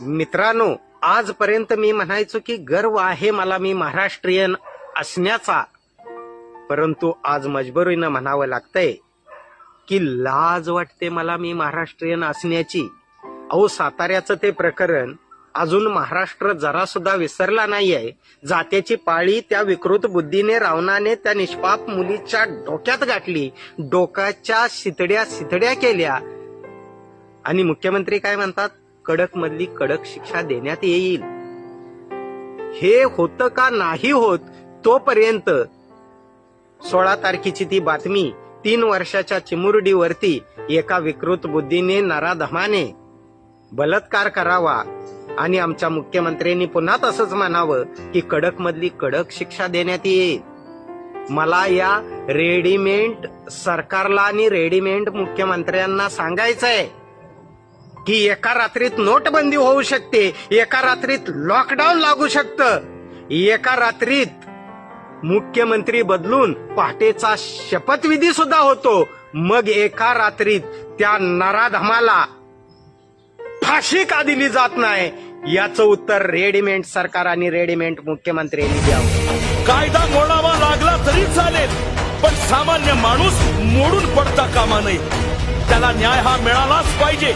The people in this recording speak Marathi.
मित्रांनो, आजपर्यंत मी म्हणायचो की गर्व आहे मला मी महाराष्ट्रीयन असण्याचा, परंतु आज मजबुरीनं म्हणावं लागतंय की लाज वाटते मला मी महाराष्ट्रीयन असण्याची. अहो, साताऱ्याचं ते प्रकरण अजून महाराष्ट्र जरा सुद्धा विसरला नाहीये. जात्याची पाळी त्या विकृत बुद्धीने रावणाने त्या निष्पाप मुलीच्या डोक्यात गाठली, डोक्याच्या सितड्या केल्या. आणि मुख्यमंत्री काय म्हणतात, कडक मधली कडक शिक्षा देण्यात येईल. हे होतं का नाही होत तोपर्यंत 16 तारखेची ती बातमी, 3 वर्षाच्या चिमुरडीवरती एका विकृत बुद्धीने नराधमाने बलात्कार करावा आणि आमच्या मुख्यमंत्र्यांनी पुन्हा तसंच म्हणावं की कडक मधली कडक शिक्षा देण्यात येईल. मला या रेडीमेड सरकारला आणि रेडीमेड मुख्यमंत्र्यांना सांगायचंय की एका रात्रीत नोटबंदी होऊ शकते, एका रात्रीत लॉकडाऊन लागू शकतं, एका रात्रीत मुख्यमंत्री बदलून पहाटेचा शपथविधी सुद्धा होतो. मग एका रात्रीत त्या नराधमाला फाशी का दिली जात नाही, याचं उत्तर रेडीमेड सरकार आणि रेडीमेड मुख्यमंत्र्यांनी द्यावं. कायदा मोडावा लागला तरी चालेल, पण सामान्य माणूस मोडून पडता कामा नये. त्याला न्याय हा मिळालाच पाहिजे.